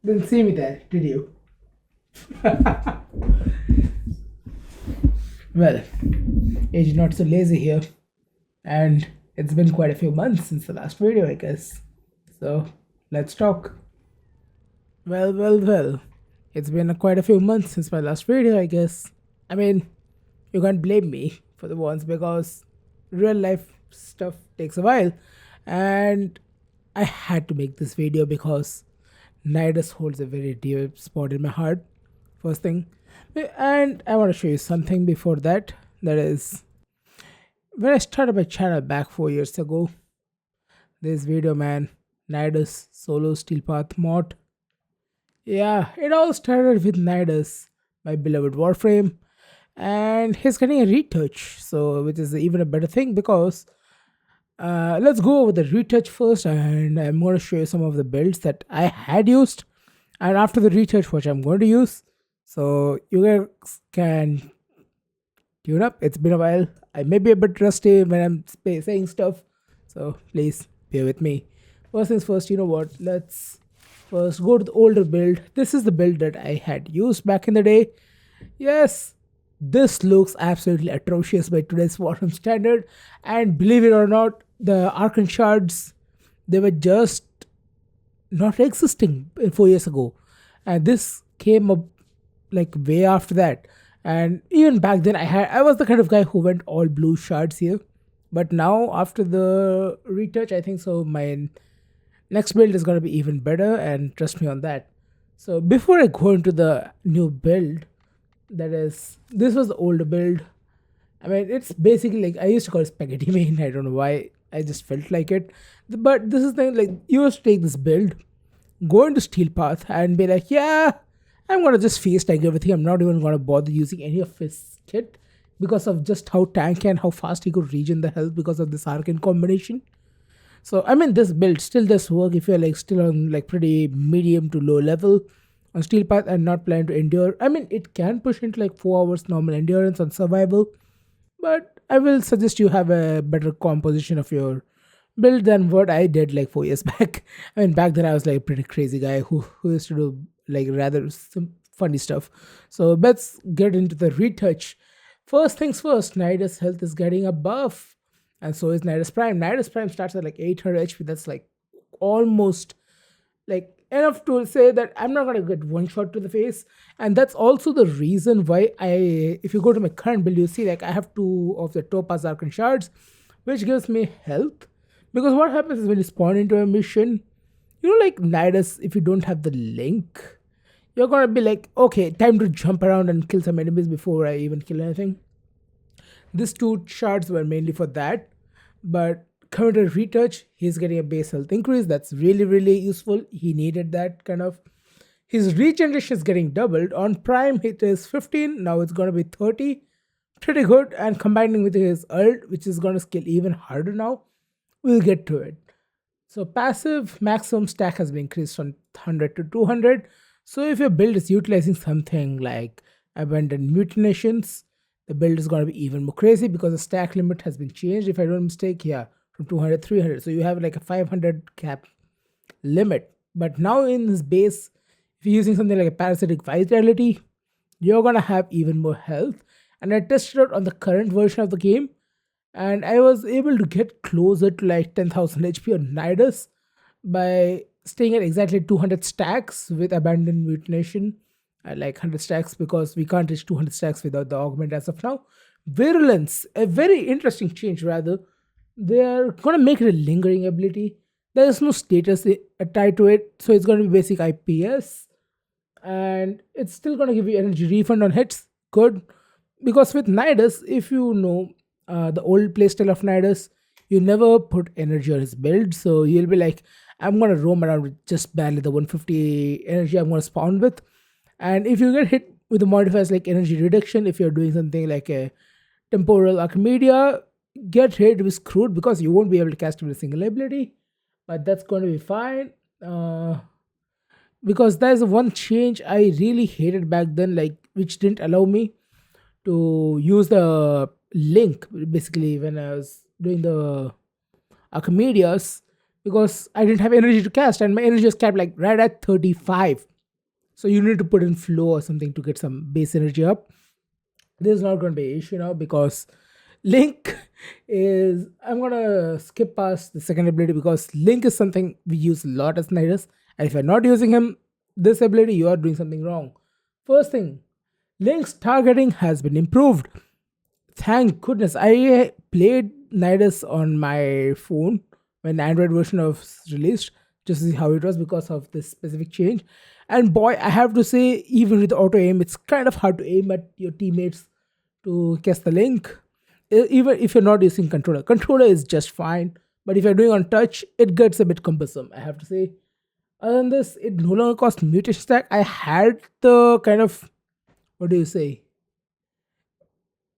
Didn't see me there, did you? Well, age not so lazy here, and it's been quite a few months since the last video, I guess. So let's talk. Well. It's been quite a few months since my last video, I guess. I mean, you can't blame me for the ones because real life stuff takes a while, and I had to make this video because Nidus holds a very dear spot in my heart. First thing, and I want to show you something before that. That is, when I started my channel back 4 years ago, this video, man, Nidus solo steel path mod. Yeah, it all started with Nidus, my beloved Warframe, and he's getting a retouch, so which is even a better thing because let's go over the retouch first, and I'm going to show you some of the builds that I had used, and after the retouch, which I'm going to use. So you guys can tune up. It's been a while. I may be a bit rusty when I'm saying stuff, so please bear with me. First things first, you know what? Let's first go to the older build. This is the build that I had used back in the day. Yes, this looks absolutely atrocious by today's Warframe standard, and believe it or not, the Archon shards, they were just not existing 4 years ago, and this came up like way after that. And even back then, I was the kind of guy who went all blue shards here, but now after the retouch, I think so my next build is gonna be even better, and trust me on that. So before I go into the new build, that is, this was the older build. I mean, it's basically like I used to call it spaghetti main. I don't know why. I just felt like it. But this is the like you used to take this build, go into Steel Path, and be like, yeah, I'm gonna just face tag everything. I'm not even gonna bother using any of his kit because of just how tanky and how fast he could regen the health because of this Arcane combination. So I mean, this build still does work if you're like still on like pretty medium to low level on Steel Path and not planning to endure. I mean, it can push into like 4 hours normal endurance on survival, but I will suggest you have a better composition of your build than what I did like 4 years back. I mean, back then I was like a pretty crazy guy who used to do like rather some funny stuff. So let's get into the retouch. First things first, Nidus health is getting a buff, and so is Nidus Prime. Nidus Prime starts at like 800 HP. That's like almost like enough to say that I'm not gonna get one shot to the face. And that's also the reason why if you go to my current build, you see like I have two of the Topaz Archon shards, which gives me health. Because what happens is when you spawn into a mission, you know, like Nidus, if you don't have the link, you're gonna be like, okay, time to jump around and kill some enemies before I even kill anything. These two shards were mainly for that, but coming to retouch, he's getting a base health increase. That's really useful. He needed that kind of. His regeneration is getting doubled. On Prime, it is 15. Now it's gonna be 30. Pretty good. And combining with his ult, which is gonna scale even harder now, we'll get to it. So passive maximum stack has been increased from 100 to 200. So if your build is utilizing something like abandoned mutilations, the build is going to be even more crazy because the stack limit has been changed, if I don't mistake, yeah, from 200 300. So you have like a 500 cap limit. But now in this base, if you're using something like a Parasitic Vitality, you're going to have even more health. And I tested out on the current version of the game, and I was able to get closer to like 10,000 HP on Nidus by staying at exactly 200 stacks with Abandoned Mutilation at like 100 stacks, because we can't reach 200 stacks without the augment as of now. Virulence, a very interesting change rather. They are going to make it a lingering ability. There is no status tied to it, so it's going to be basic IPS, and it's still going to give you energy refund on hits. Good, because with Nidus, if you know the old playstyle of Nidus, you never put energy on his build, so you'll be like, I'm gonna roam around with just barely the 150 energy I'm gonna spawn with. And if you get hit with the modifiers like energy reduction, if you're doing something like a temporal Archimedia, get hit with screwed because you won't be able to cast with a single ability. But that's going to be fine. Because there's one change I really hated back then, like which didn't allow me to use the link basically when I was doing the Archimedias, because I didn't have energy to cast and my energy was capped like right at 35. So you need to put in flow or something to get some base energy up. This is not going to be an issue now because Link is. I'm going to skip past the second ability because Link is something we use a lot as Nidus. And if you're not using him, this ability, you are doing something wrong. First thing, Link's targeting has been improved. Thank goodness. I played Nidus on my phone when the Android version of released just to see how it was because of this specific change. And boy, I have to say, even with auto aim, it's kind of hard to aim at your teammates to cast the link. Even if you're not using controller is just fine. But if you're doing on touch, it gets a bit cumbersome, I have to say. Other than this, it no longer costs mutation stack. I had the kind of, what do you say,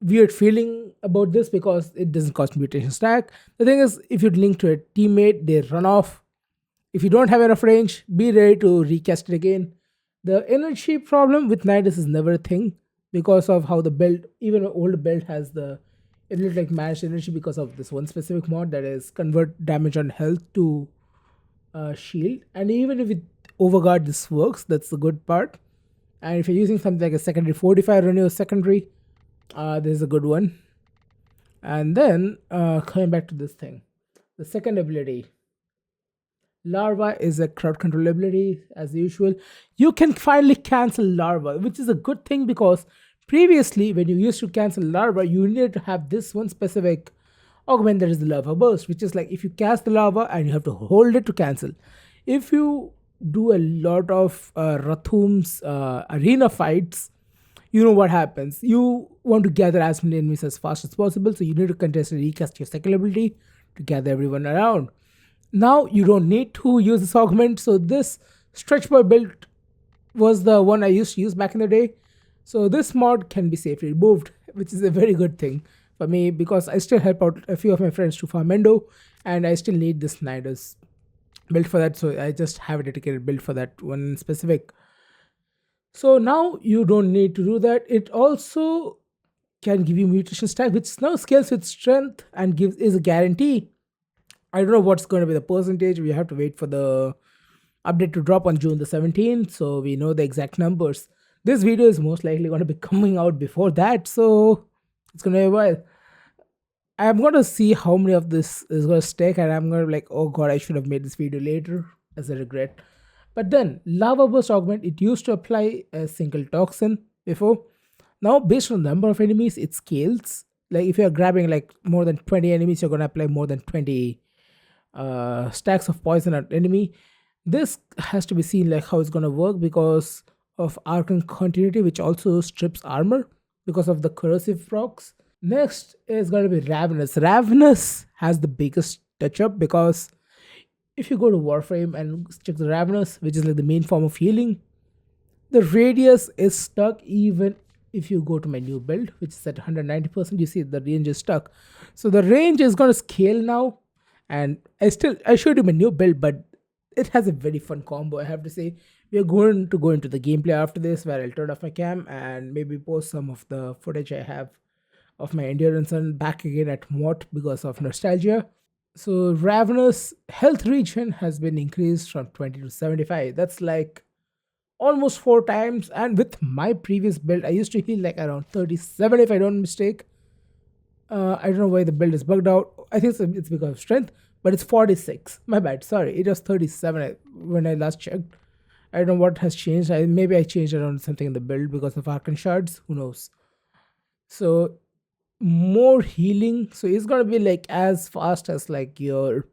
weird feeling about this because it doesn't cost mutation stack. The thing is, if you link to a teammate, they run off. If you don't have enough range, be ready to recast it again. The energy problem with Nidus is never a thing because of how the build, even an old build, has the ability to like manage energy because of this one specific mod that is convert damage on health to shield. And even if it overguard, this works. That's the good part. And if you're using something like a secondary 45 run your secondary, this is a good one. And then coming back to this thing, the second ability, Larva is a crowd control ability as usual. You can finally cancel Larva, which is a good thing because previously when you used to cancel Larva, you needed to have this one specific augment that is the Larva burst, which is like if you cast the Larva and you have to hold it to cancel. If you do a lot of Rathum's arena fights, you know what happens. You want to gather as many enemies as fast as possible, so you need to contest recast your second ability to gather everyone around. Now you don't need to use this augment, so this stretch boy build was the one I used to use back in the day. So this mod can be safely removed, which is a very good thing for me because I still help out a few of my friends to farm Endo, and I still need this Nidus build for that, so I just have a dedicated build for that one specific. So now you don't need to do that. It also can give you mutation stack, which now scales with strength and gives is a guarantee. I don't know what's going to be the percentage. We have to wait for the update to drop on June the 17th, so we know the exact numbers. This video is most likely going to be coming out before that, so it's going to be a while. I'm going to see how many of this is going to stick, and I'm going to be like, oh god, I should have made this video later as a regret. But then, Lava Burst Augment, it used to apply a single toxin before. Now, based on the number of enemies, it scales. Like, if you're grabbing like more than 20 enemies, you're going to apply more than 20 stacks of poison at enemy. This has to be seen like how it's going to work because of Arcane Continuity, which also strips armor because of the corrosive procs. Next is going to be Ravenous. Ravenous has the biggest touch up because if you go to Warframe and check the Ravenous, which is like the main form of healing, the radius is stuck even if you go to my new build, which is at 190%. You see the range is stuck. So the range is going to scale now. And I showed you my new build, but it has a very fun combo, I have to say. We are going to go into the gameplay after this, where I'll turn off my cam and maybe post some of the footage I have of my endurance and back again at Mott because of nostalgia. So Ravenous health regen has been increased from 20 to 75. That's like almost 4 times. And with my previous build, I used to heal like around 37 if I don't mistake. I don't know why the build is bugged out. I think it's because of strength, but it's 46. My bad. Sorry, it was 37 when I last checked. I don't know what has changed. Maybe I changed around something in the build because of Arcane Shards. Who knows? So more healing. So it's gonna be like as fast as like your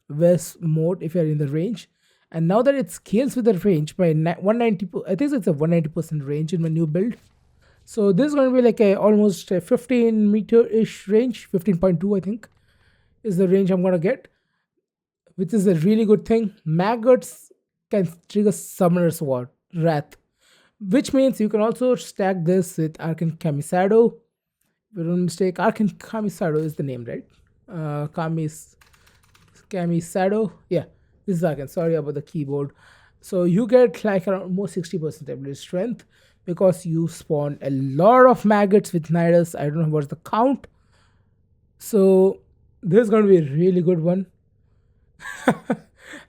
West mode if you're in the range. And now that it scales with the range by 190, I think it's a 190% range in my new build. So this is going to be like a almost a 15 meter-ish range, 15.2 I think is the range I'm going to get, which is a really good thing. Maggots can trigger Summoner's Wrath, which means you can also stack this with Arcane Camisado. If I don't mistake, Arcane Camisado is the name, right? Camisado. Yeah, this is Arcane. Sorry about the keyboard. So you get like around almost 60% ability strength because you spawn a lot of maggots with Nidus. I don't know what's the count. So this is going to be a really good one.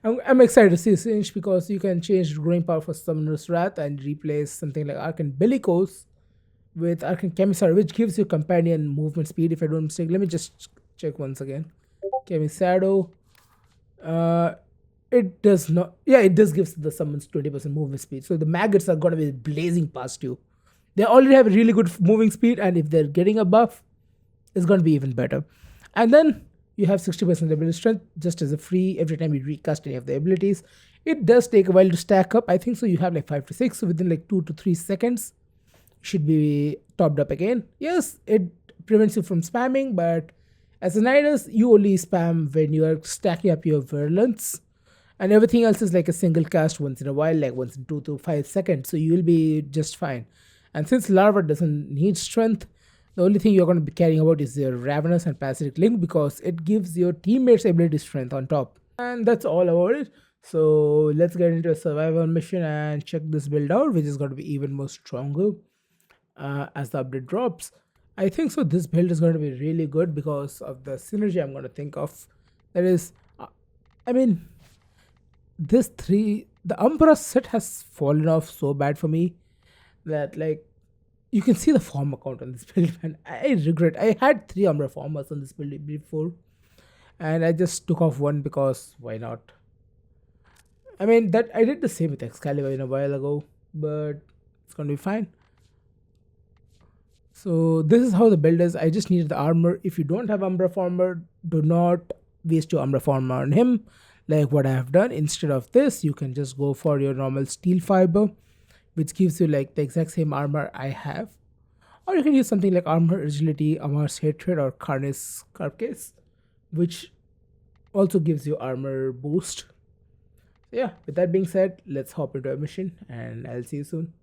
I'm excited to see Singe because you can change growing power for Summoner's Wrath and replace something like Arcane Bellicose with Arcane Camisado, which gives you companion movement speed if I don't mistake. Let me just check once again. Camisado. Uh, it does not. Yeah, it does gives the summons 20% movement speed. So the maggots are gonna be blazing past you. They already have a really good moving speed, and if they're getting a buff, it's gonna be even better. And then you have 60% ability strength just as a free every time you recast any of the abilities. It does take a while to stack up. I think so. You have like 5 to 6, so within like 2 to 3 seconds, should be topped up again. Yes, it prevents you from spamming, but as a Nidus, you only spam when you are stacking up your Virulence. And everything else is like a single cast once in a while, like once in 2 to 5 seconds. So you'll be just fine. And since Larva doesn't need strength, the only thing you're going to be caring about is your Ravenous and Parasitic Link because it gives your teammates ability strength on top. And that's all about it. So let's get into a survival mission and check this build out, which is going to be even more stronger as the update drops. I think so. This build is going to be really good because of the synergy I'm going to think of. That is, I mean, the Umbra set has fallen off so bad for me that like you can see the form account on this build, and I regret. I had 3 Umbra formers on this build before, and I just took off one because why not? I mean that I did the same with Excalibur in a while ago, but it's gonna be fine. So this is how the build is. I just needed the armor. If you don't have Umbra Former, do not waste your Umbra Former on him. Like what I have done. Instead of this, you can just go for your normal steel fiber, which gives you like the exact same armor I have. Or you can use something like Armor Agility, Amar's Hatred, or Carnage Carcase, which also gives you armor boost. So yeah, with that being said, let's hop into a mission and I'll see you soon.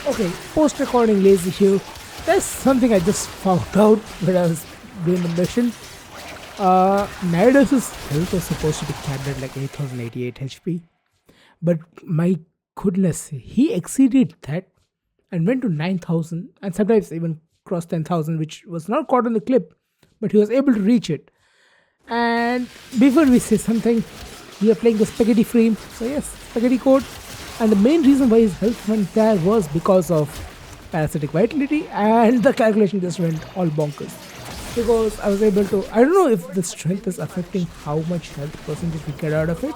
Okay, post recording lazy here. That's something I just found out when I was doing the mission. Nidus' health was supposed to be capped at like 8088 HP. But my goodness, he exceeded that and went to 9,000 and sometimes even crossed 10,000, which was not caught on the clip, but he was able to reach it. And before we say something, we are playing the spaghetti frame. So yes, spaghetti code. And the main reason why his health went there was because of parasitic vitality, and the calculation just went all bonkers. Because I was able to, I don't know if the strength is affecting how much health percentage we get out of it,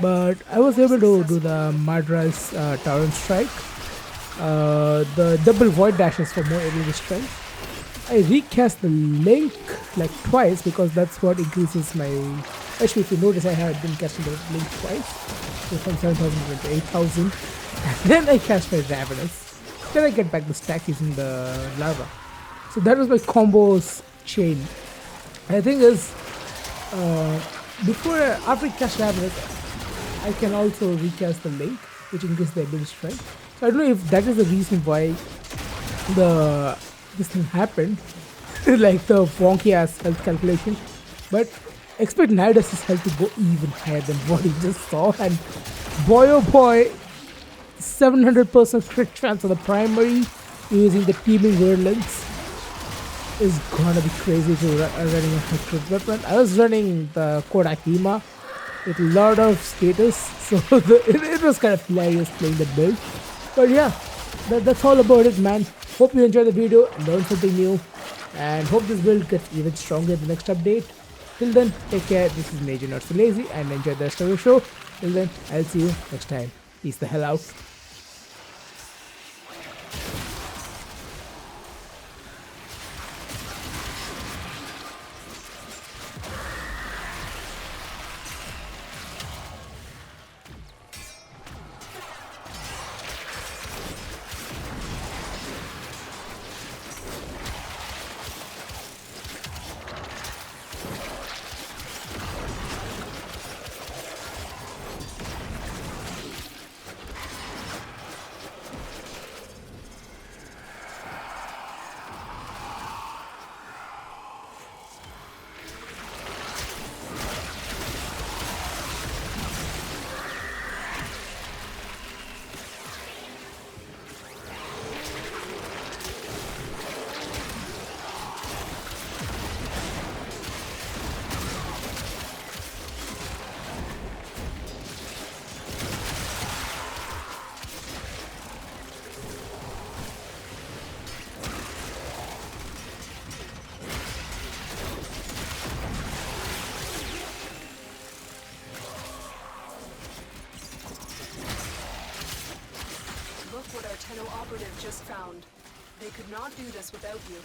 but I was able to do the Madra's Torrent Strike, the double void dashes for more ability strength. I recast the link like twice because that's what increases my HP. If you notice, I had been casting the link twice. So from 7,000 to 8,000. And then I cast my Ravenous. Then I get back the stack using the Larva. So that was my combos chain. And the thing is, after I cast Ravenous, I can also recast the link, which increases the ability strength. So I don't know if that is the reason why this thing happened. Like the wonky ass health calculation. But expect Nidus' health to go even higher than what he just saw, and boy oh boy, 700% crit chance on the primary using the teaming Virulence. is gonna be crazy to running a Hector's weapon. I was running the Kodak Hema with a lot of status, so it was kind of hilarious playing the build. But yeah, that's all about it, man. Hope you enjoyed the video and learned something new, and hope this build gets even stronger in the next update. Till then, take care. This is Major Not So Lazy, and enjoy the rest of the show. Till then, I'll see you next time. Peace the hell out. Look what our Tenno operative just found. They could not do this without you.